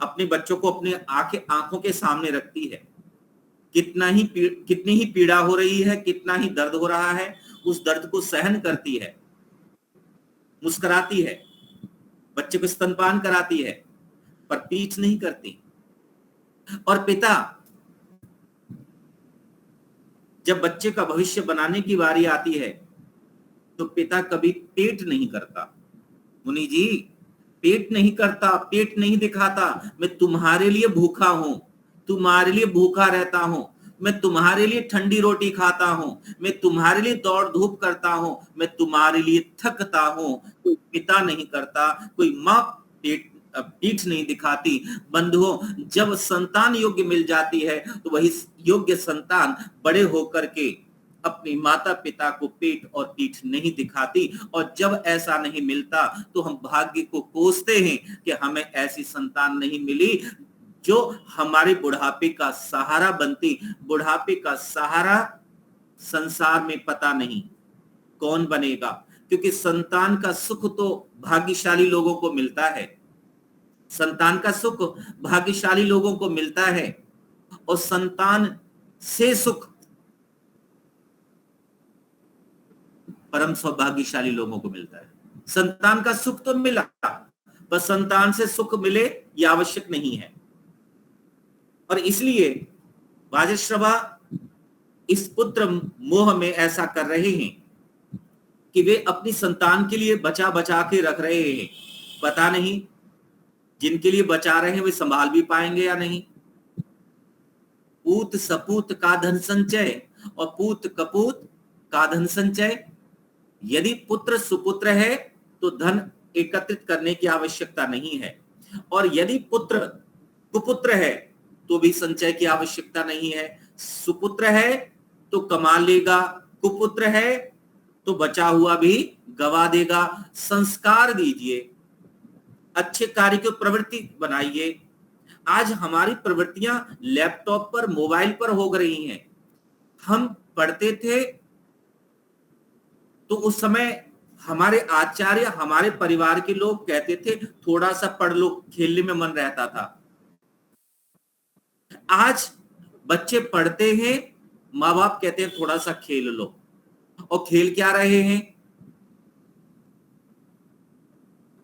अपने बच्चों को अपने आंखों के सामने रखती है। कितनी ही पीड़ा हो रही है, कितना ही दर्द हो रहा है, उस दर्द को सहन करती है, मुस्कुराती है, बच्चे को स्तनपान कराती है, पर पीठ नहीं करती। और पिता जब बच्चे का भविष्य बनाने की बारी आती है तो पिता कभी पेट नहीं करता। मुनि जी, पेट नहीं करता, पेट नहीं दिखाता, मैं तुम्हारे लिए भूखा हूं, तुम्हारे लिए भूखा रहता हूं, मैं तुम्हारे लिए ठंडी रोटी खाता हूं, मैं तुम्हारे लिए दौड़ धूप करता हूं, मैं तुम्हारे लिए थकता हूं। कोई पिता नहीं करता, कोई माँ पीठ नहीं दिखाती। बंधुओं, जब संतान योग्य मिल जाती है तो वही योग्य संतान बड़े होकर के अपनी माता पिता को पेट और पीठ नहीं दिखाती। और जब ऐसा नहीं मिलता तो हम भाग्य को कोसते हैं कि हमें ऐसी संतान नहीं मिली जो हमारे बुढ़ापे का सहारा बनती। बुढ़ापे का सहारा संसार में पता नहीं कौन बनेगा, क्योंकि संतान का सुख तो भाग्यशाली लोगों को मिलता है, संतान का सुख भाग्यशाली लोगों को मिलता है, और संतान से सुख परम सौभाग्यशाली लोगों को मिलता है। संतान का सुख तो मिला, पर संतान से सुख मिले यह आवश्यक नहीं है। और इसलिए वाजश्रवा इस पुत्र मोह में ऐसा कर रहे हैं कि वे अपनी संतान के लिए बचा बचा के रख रहे हैं। पता नहीं जिनके लिए बचा रहे हैं वे संभाल भी पाएंगे या नहीं। पूत सपूत का धन संचय और पूत कपूत का धन संचय। यदि पुत्र सुपुत्र है तो धन एकत्रित करने की आवश्यकता नहीं है, और यदि पुत्र कुपुत्र है तो भी संचय की आवश्यकता नहीं है। सुपुत्र है तो कमा लेगा, कुपुत्र है तो बचा हुआ भी गवा देगा। संस्कार दीजिए, अच्छे कार्य की प्रवृत्ति बनाइए। आज हमारी प्रवृत्तियां लैपटॉप पर, मोबाइल पर हो रही हैं। हम पढ़ते थे तो उस समय हमारे आचार्य, हमारे परिवार के लोग कहते थे थोड़ा सा पढ़ लो, खेलने में मन रहता था। आज बच्चे पढ़ते हैं, माँ बाप कहते हैं थोड़ा सा खेल लो, और खेल क्या रहे हैं।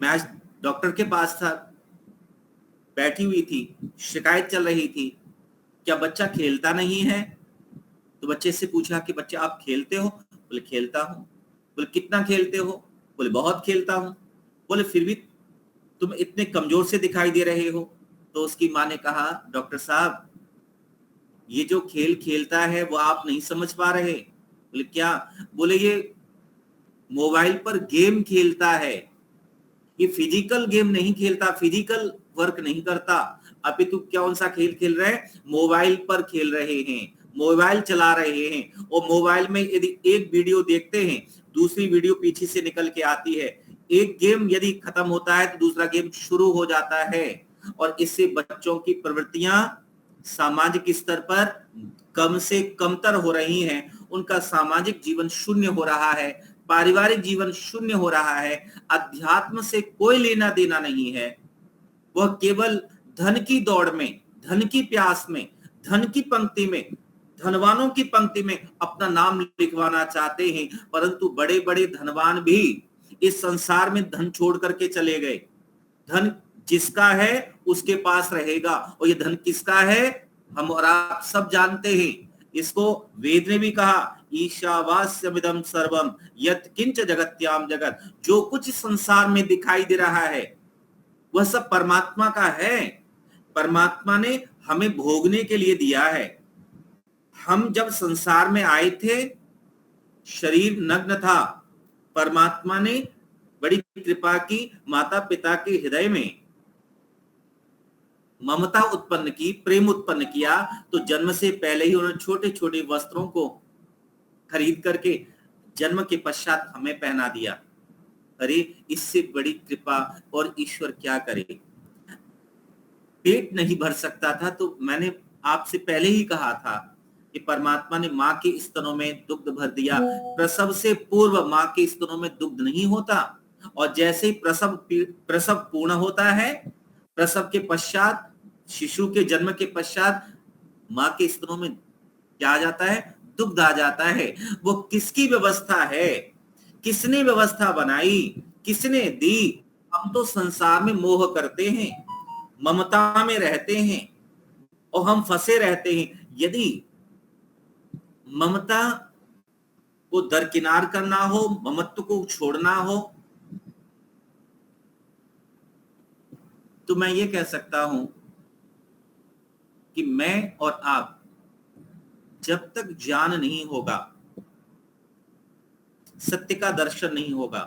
मैं आज डॉक्टर के पास था, बैठी हुई थी, शिकायत चल रही थी, क्या बच्चा खेलता नहीं है। तो बच्चे से पूछा कि बच्चे आप खेलते हो? बोले खेलता हूं। बोले कितना खेलते हो? बोले बहुत खेलता हूं। बोले फिर भी तुम इतने कमजोर से दिखाई दे रहे हो। तो उसकी माँ ने कहा डॉक्टर साहब, ये जो खेल खेलता है वो आप नहीं समझ पा रहे। बोले क्या? बोले ये मोबाइल पर गेम खेलता है, ये फिजिकल गेम नहीं खेलता, फिजिकल वर्क नहीं करता। अभी तो कौन सा खेल खेल रहे हैं? मोबाइल पर खेल रहे हैं, मोबाइल चला रहे हैं। और मोबाइल में यदि एक वीडियो देखते हैं, दूसरी वीडियो पीछे से निकल के आती है। एक गेम यदि खत्म होता है तो दूसरा गेम शुरू हो जाता है। और इससे बच्चों की प्रवृत्तियां सामाजिक स्तर पर कम से कमतर हो रही हैं। उनका सामाजिक जीवन शून्य हो रहा है, पारिवारिक जीवन शून्य हो रहा है, अध्यात्म से कोई लेना देना नहीं है। वह केवल धन की दौड़ में, धन की प्यास में, धन की पंक्ति में, धनवानों की पंक्ति में अपना नाम लिखवाना चाहते हैं। परंतु बड़े बड़े धनवान भी इस संसार में धन छोड़ करके चले गए। धन जिसका है उसके पास रहेगा, और ये धन किसका है हम और आप सब जानते हैं। इसको वेद ने भी कहा, ईशावास्यमिदं सर्वम यत् किंच जगत्याम जगत। जो कुछ संसार में दिखाई दे रहा है वह सब परमात्मा का है। परमात्मा ने हमें भोगने के लिए दिया है। हम जब संसार में आए थे, शरीर नग्न था, परमात्मा ने बड़ी कृपा की, माता पिता के हृदय में ममता उत्पन्न की, प्रेम उत्पन्न किया। तो जन्म से पहले ही उन्होंने छोटे छोटे वस्त्रों को खरीद करके जन्म के पश्चात हमें पहना दिया। अरे इससे बड़ी कृपा और ईश्वर क्या करे। पेट नहीं भर सकता था तो मैंने आपसे पहले ही कहा था कि परमात्मा ने माँ के स्तनों में दुग्ध भर दिया। प्रसव से पूर्व माँ के स्तनों में दुग्ध नहीं होता, और जैसे ही प्रसव पूर्ण होता है, प्रसव के पश्चात, शिशु के जन्म के पश्चात माँ के स्तनों में क्या आ जाता है? दुग्ध आ जाता है। वो किसकी व्यवस्था है? किसने व्यवस्था बनाई? किसने दी? हम तो संसार में मोह करते हैं, ममता में रहते हैं और हम फंसे रहते हैं। यदि ममता को दरकिनार करना हो, ममत्व को छोड़ना हो, तो मैं ये कह सकता हूं कि मैं और आप जब तक ज्ञान नहीं होगा, सत्य का दर्शन नहीं होगा,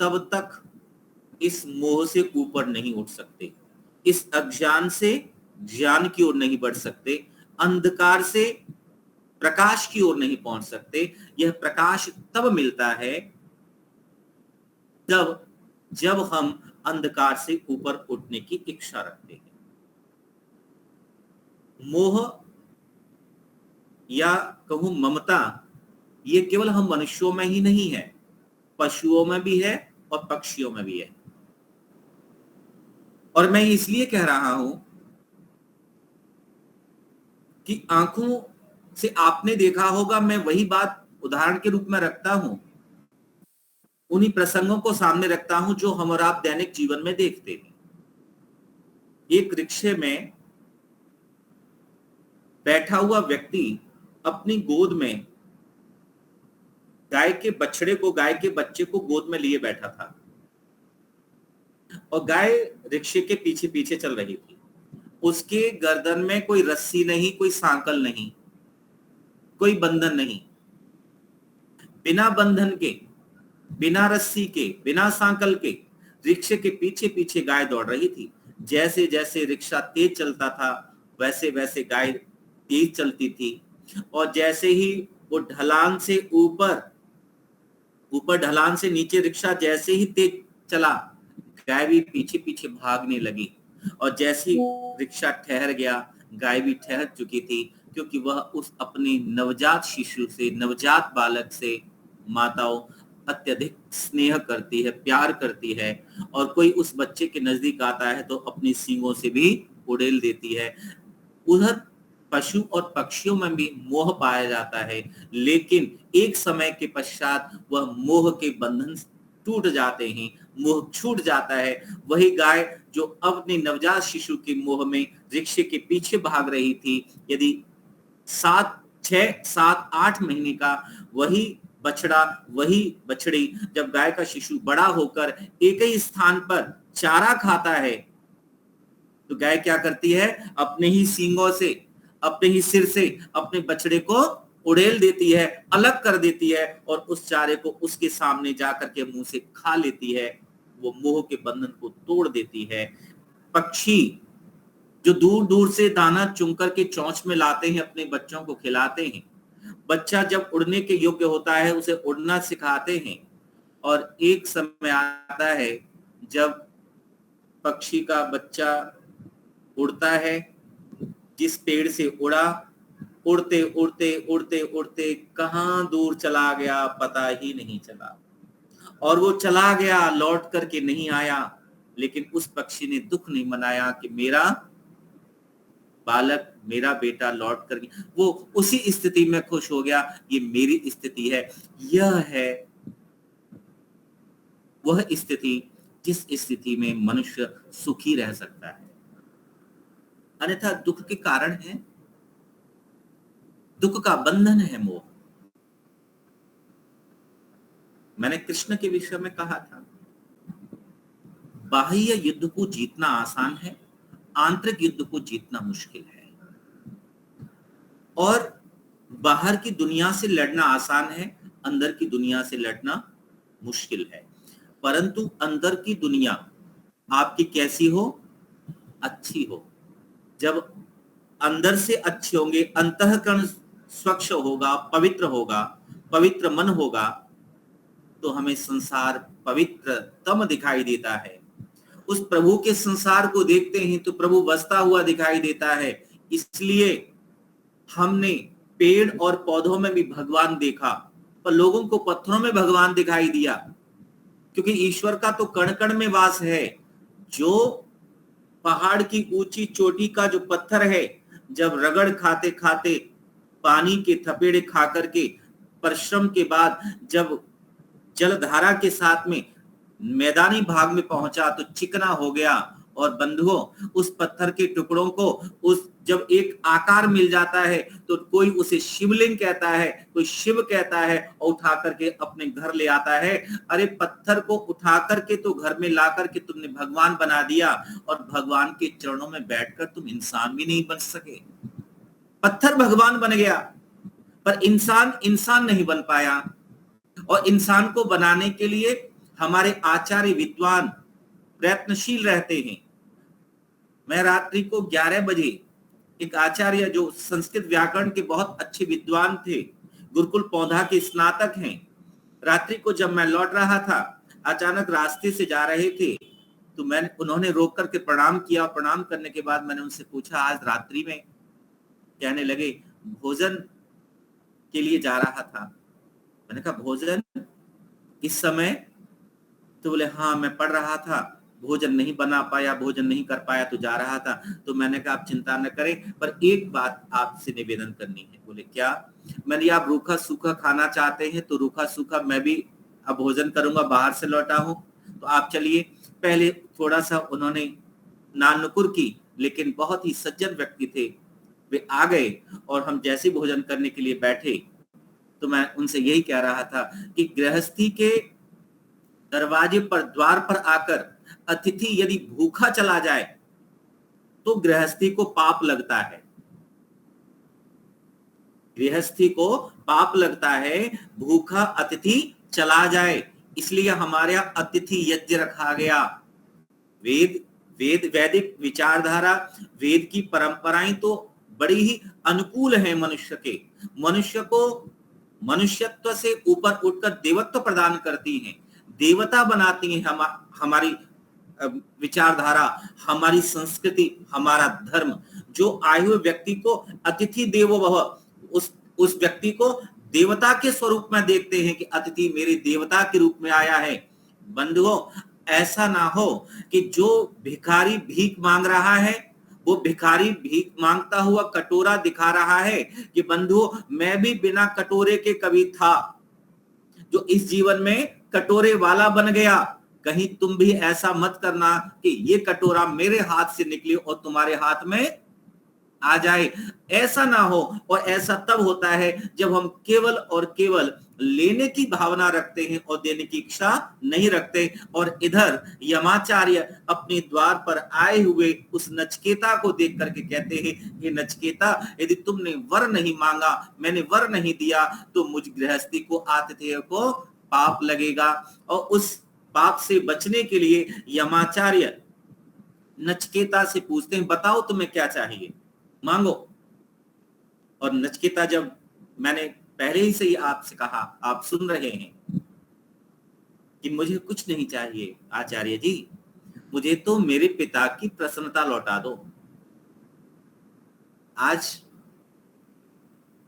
तब तक इस मोह से ऊपर नहीं उठ सकते, इस अज्ञान से ज्ञान की ओर नहीं बढ़ सकते, अंधकार से प्रकाश की ओर नहीं पहुंच सकते। यह प्रकाश तब मिलता है जब हम अंधकार से ऊपर उठने की इच्छा रखते हैं। मोह या कहूं ममता, ये केवल हम मनुष्यों में ही नहीं है, पशुओं में भी है और पक्षियों में भी है। और मैं इसलिए कह रहा हूं कि आंखों से आपने देखा होगा, मैं वही बात उदाहरण के रूप में रखता हूं, उन्हीं प्रसंगों को सामने रखता हूं जो हम और आप दैनिक जीवन में देखते हैं। एक रिक्शे में बैठा हुआ व्यक्ति अपनी गोद में गाय के बछड़े को, गाय के बच्चे को गोद में लिए बैठा था, और गाय रिक्शे के पीछे पीछे चल रही थी। उसके गर्दन में कोई रस्सी नहीं, कोई सांकल नहीं, कोई बंधन नहीं। बिना बंधन के, बिना रस्सी के, बिना सांकल के रिक्शे के पीछे पीछे गाय दौड़ रही थी। जैसे जैसे रिक्शा तेज चलता था वैसे वैसे गाय तेज चलती थी, और जैसे ही वो ढलान से ऊपर ढलान से नीचे रिक्शा जैसे ही तेज चला, गाय भी पीछे पीछे भागने लगी। और जैसे ही रिक्शा ठहर गया, गाय भी ठहर चुकी थी, क्योंकि वह उस अपने नवजात शिशु से, नवजात बालक से माताओं अत्यधिक स्नेह करती है, प्यार करती है। और कोई उस बच्चे के नजदीक आता है तो अपनी सींगों से भी उड़ेल देती है। उधर पशु और पक्षियों में भी मोह पाया जाता है, लेकिन एक समय के पश्चात वह मोह के बंधन टूट जाते हैं, मोह छूट जाता है। वही गाय जो अपने नवजात शिशु के मोह में रिक्शे के पीछे भाग रही थी, यदि 6, 7, 8 महीने का वही बछड़ा, वही बछड़ी जब गाय का शिशु बड़ा होकर एक ही स्थान पर चारा खाता है, तो गाय क्या करती है? अपने ही सींगों से, अपने ही सिर से अपने बछड़े को उड़ेल देती है, अलग कर देती है और उस चारे को उसके सामने जाकर के मुंह से खा लेती है। वो मोह के बंधन को तोड़ देती है। पक्षी जो दूर दूर से दाना चुन करके चोंच में लाते हैं, अपने बच्चों को खिलाते हैं। बच्चा जब उड़ने के योग्य होता है, उसे उड़ना सिखाते हैं। और एक समय आता है जब पक्षी का बच्चा उड़ता है, जिस पेड़ से उड़ा, उड़ते उड़ते उड़ते उड़ते कहां दूर चला गया पता ही नहीं चला। और वो चला गया, लौट करके नहीं आया। लेकिन उस पक्षी ने दुख नहीं मनाया कि मेरा बालक, मेरा बेटा लौट कर गया। वो उसी स्थिति में खुश हो गया, ये मेरी स्थिति है। यह है वह स्थिति जिस स्थिति में मनुष्य सुखी रह सकता है। अन्यथा दुख के कारण है, दुख का बंधन है मोह। मैंने कृष्ण के विषय में कहा था, बाह्य युद्ध को जीतना आसान है, आंतरिक युद्ध को जीतना मुश्किल है। और बाहर की दुनिया से लड़ना आसान है, अंदर की दुनिया से लड़ना मुश्किल है। परंतु अंदर की दुनिया आपकी कैसी हो? अच्छी हो। जब अंदर से अच्छे होंगे, अंतःकरण स्वच्छ होगा, पवित्र होगा, पवित्र मन होगा, तो हमें संसार पवित्रतम दिखाई देता है। उस प्रभु के संसार को देखते हैं तो प्रभु बसता हुआ दिखाई देता है। इसलिए हमने पेड़ और पौधों में भी भगवान देखा, पर लोगों को पत्थरों में भगवान दिखाई दिया, क्योंकि ईश्वर का तो कण कण में वास है। जो पहाड़ की ऊंची चोटी का जो पत्थर है, जब रगड़ खाते खाते, पानी के थपेड़े खा करके, परिश्रम के बाद जब जलधारा के साथ में मैदानी भाग में पहुंचा तो चिकना हो गया। और बंधुओं, उस पत्थर के टुकड़ों को उस जब एक आकार मिल जाता है तो कोई उसे शिवलिंग कहता है, कोई शिव कहता है, और उठा करके अपने घर ले आता है। अरे पत्थर को उठा करके तो घर में ला करके तुमने भगवान बना दिया, और भगवान के चरणों में बैठकर तुम इंसान भी नहीं बन सके। पत्थर भगवान बन गया, पर इंसान नहीं बन पाया। और इंसान को बनाने के लिए हमारे आचार्य विद्वान प्रयत्नशील रहते हैं। मैं रात्रि को 11 बजे, एक आचार्य जो संस्कृत व्याकरण के बहुत अच्छे विद्वान थे, गुरुकुल पौधा के स्नातक हैं, रात्रि को जब मैं लौट रहा था, अचानक रास्ते से जा रहे थे, तो उन्होंने रोक करके प्रणाम किया। प्रणाम करने के बाद मैंने उनसे पूछा, आज रात्रि में? कहने लगे, भोजन के लिए जा रहा था। मैंने कहा, भोजन इस समय? तो बोले, हाँ मैं पढ़ रहा था, भोजन नहीं बना पाया, भोजन नहीं कर पाया तो जा रहा था। तो मैंने कहा, आप चिंता न करें, पर एक बात आपसे निवेदन करनी है। बोले, क्या? मैंने, आप रूखा सूखा खाना चाहते हैं तो रूखा सूखा मैं भी अब भोजन करूंगा, बाहर से लौटा हूं, तो आप चलिए। पहले थोड़ा सा उन्होंने नानुकुर की, लेकिन बहुत ही सज्जन व्यक्ति थे, वे आ गए। और हम जैसे भोजन करने के लिए बैठे तो मैं उनसे यही कह रहा था कि गृहस्थी के दरवाजे पर, द्वार पर आकर अतिथि यदि भूखा चला जाए तो गृहस्थी को पाप लगता है। गृहस्थी को पाप लगता है, भूखा अतिथि चला जाए। इसलिए हमारे यहाँ अतिथि यज्ञ रखा गया। वैदिक विचारधारा, वेद की परंपराएं तो बड़ी ही अनुकूल है मनुष्य के। मनुष्य को मनुष्यत्व से ऊपर उठकर देवत्व प्रदान करती हैं, देवता बनाती हैं हमारी विचारधारा, हमारी संस्कृति, हमारा धर्म। जो आए हुए व्यक्ति को अतिथि देवो भव, उस व्यक्ति को देवता के स्वरूप में देखते हैं कि अतिथि मेरे देवता के रूप में आया है। बंधुओं, ऐसा ना हो कि जो भिखारी भीख मांग रहा है, वो भिखारी भीख मांगता हुआ कटोरा दिखा रहा है कि बंधुओं मैं भी बिना कटोरे के कभी था, जो इस जीवन में कटोरे वाला बन गया। कहीं तुम भी ऐसा मत करना कि ये कटोरा मेरे हाथ से निकले और तुम्हारे हाथ में आ जाए, ऐसा ना हो। और ऐसा तब होता है जब हम केवल और केवल लेने की भावना रखते हैं और देने की इच्छा नहीं रखते। और इधर यमाचार्य अपने द्वार पर आए हुए उस नचिकेता को देख करके कहते हैं, ये नचिकेता, यदि तुमने वर नहीं मांगा, मैंने वर नहीं दिया, तो मुझ गृहस्थी को, आतिथेय को पाप लगेगा। और उस पाप से बचने के लिए यमाचार्य नचिकेता से पूछते हैं, बताओ तुम्हें क्या चाहिए, मांगो। और नचिकेता, जब मैंने पहले ही से ही आपसे कहा, आप सुन रहे हैं कि मुझे कुछ नहीं चाहिए आचार्य जी, मुझे तो मेरे पिता की प्रसन्नता लौटा दो। आज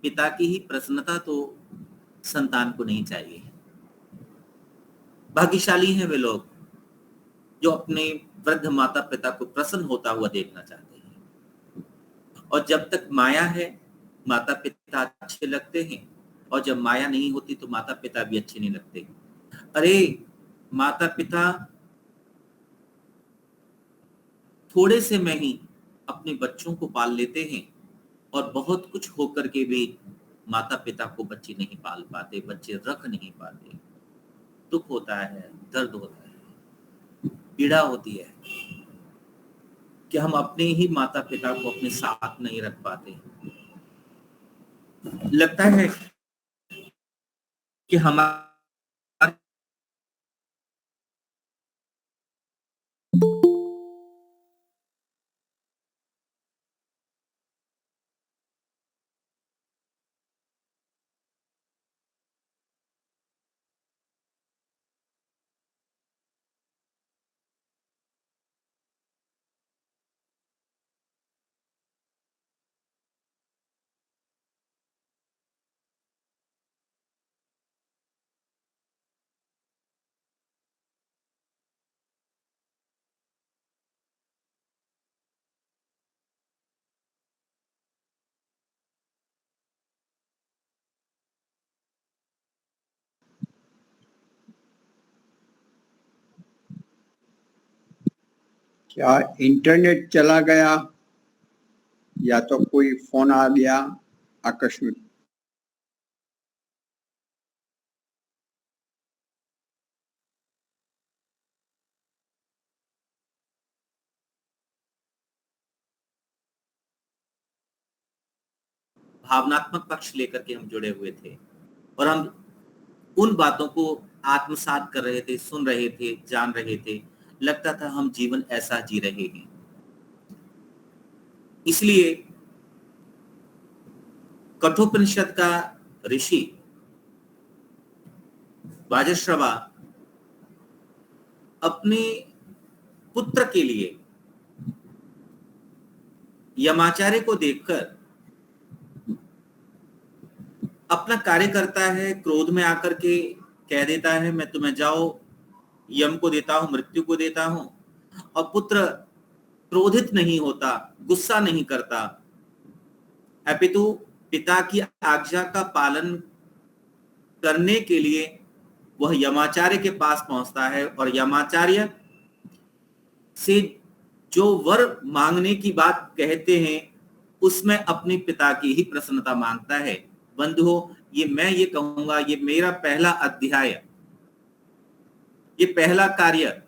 पिता की ही प्रसन्नता तो संतान को नहीं चाहिए। भाग्यशाली हैं वे लोग जो अपने वृद्ध माता पिता को प्रसन्न होता हुआ देखना चाहते हैं। और जब तक माया है, माता पिता अच्छे लगते हैं, और जब माया नहीं होती तो माता पिता भी अच्छे नहीं लगते। अरे माता पिता थोड़े से में ही अपने बच्चों को पाल लेते हैं, और बहुत कुछ होकर के भी माता पिता को बच्चे नहीं पाल पाते, बच्चे रख नहीं पाते। दुख होता है, दर्द होता है, पीड़ा होती है कि हम अपने ही माता पिता को अपने साथ नहीं रख पाते। लगता है कि हमारे क्या इंटरनेट चला गया या तो कोई फोन आ गया आकस्मिक? भावनात्मक पक्ष लेकर के हम जुड़े हुए थे, और हम उन बातों को आत्मसात कर रहे थे, सुन रहे थे, जान रहे थे। लगता था हम जीवन ऐसा जी रहे हैं। इसलिए कठोपनिषद का ऋषि वाजश्रवा अपने पुत्र के लिए यमाचार्य को देखकर अपना कार्य करता है, क्रोध में आकर के कह देता है, मैं तुम्हें जाओ यम को देता हूं, मृत्यु को देता हूं। और पुत्र क्रोधित नहीं होता, गुस्सा नहीं करता, अपितु पिता की आज्ञा का पालन करने के लिए वह यमाचार्य के पास पहुंचता है, और यमाचार्य से जो वर मांगने की बात कहते हैं उसमें अपने पिता की ही प्रसन्नता मांगता है। बंधुओं, मैं ये कहूंगा, ये मेरा पहला अध्याय, ये पहला कार्य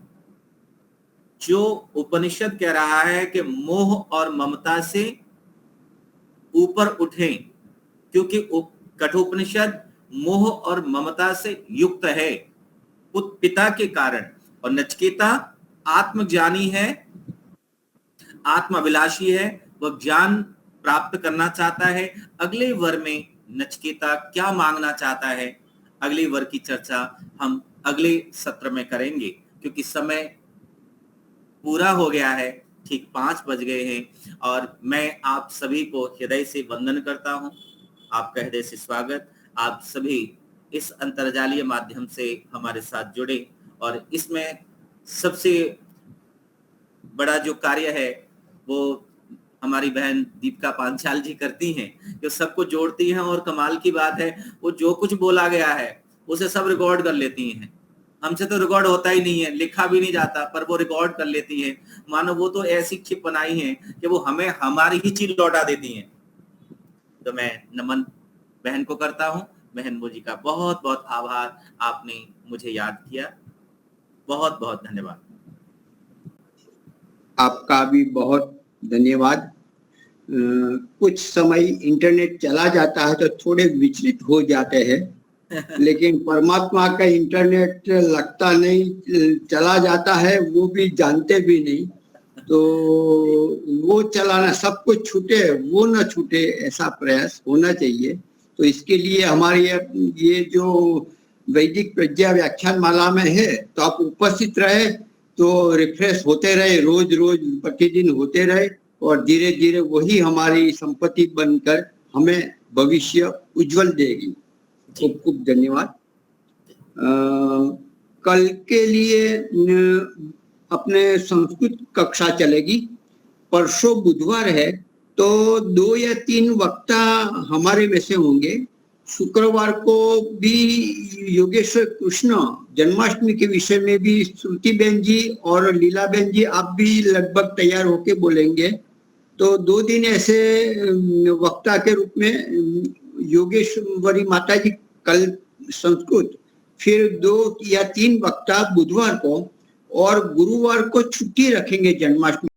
जो उपनिषद कह रहा है कि मोह और ममता से ऊपर उठें, क्योंकि कठोपनिषद मोह और ममता से युक्त है पिता के कारण। और नचिकेता आत्मज्ञानी है, आत्माभिलाषी है, वह ज्ञान प्राप्त करना चाहता है, अगले वर में नचिकेता क्या मांगना चाहता है, अगले वर्ग की चर्चा हम अगले सत्र में करेंगे, क्योंकि समय पूरा हो गया है, ठीक 5 बज गए हैं। और मैं आप सभी को हृदय से वंदन करता हूं, आपका हृदय से स्वागत। आप सभी इस अंतर्जालीय माध्यम से हमारे साथ जुड़े, और इसमें सबसे बड़ा जो कार्य है वो हमारी बहन दीपिका पांचाल जी करती हैं, जो सबको जोड़ती हैं। और कमाल की बात है, वो जो कुछ बोला गया है उसे सब रिकॉर्ड कर लेती हैं। हमसे तो रिकॉर्ड होता ही नहीं है, लिखा भी नहीं जाता, पर वो रिकॉर्ड कर लेती हैं। मानो वो तो ऐसी चिप बनाई है कि वो हमें हमारी ही चीज लौटा देती हैं। तो मैं नमन बहन को करता हूं। बहन मोजी का बहुत बहुत आभार, आपने मुझे याद किया। बहुत बहुत धन्यवाद। आपका भी बहुत धन्यवाद। कुछ समय इंटरनेट चला जाता है तो थोड़े विचलित हो जाते हैं, लेकिन परमात्मा का इंटरनेट लगता नहीं, चला जाता है, वो भी जानते भी नहीं। तो वो चलाना, सब कुछ छूटे वो न छूटे, ऐसा प्रयास होना चाहिए। तो इसके लिए हमारी ये जो वैदिक प्रज्ञा व्याख्यान माला में है, तो आप उपस्थित रहे तो रिफ्रेश होते रहे, रोज रोज प्रतिदिन होते रहे, और धीरे धीरे वही हमारी संपत्ति बनकर हमें भविष्य उज्जवल देगी। खूब खूब धन्यवाद। कल के लिए अपने संस्कृत कक्षा चलेगी। परसों बुधवार है, तो 2 या 3 वक्ता हमारे में से होंगे। शुक्रवार को भी योगेश्वर कृष्ण जन्माष्टमी के विषय में भी श्रुति बहन जी और लीला बहन जी, आप भी लगभग तैयार होके बोलेंगे। तो 2 दिन ऐसे वक्ता के रूप में योगेश्वरी माता जी कल संस्कृत, फिर 2 या 3 वक्ता बुधवार को, और गुरुवार को छुट्टी रखेंगे जन्माष्टमी।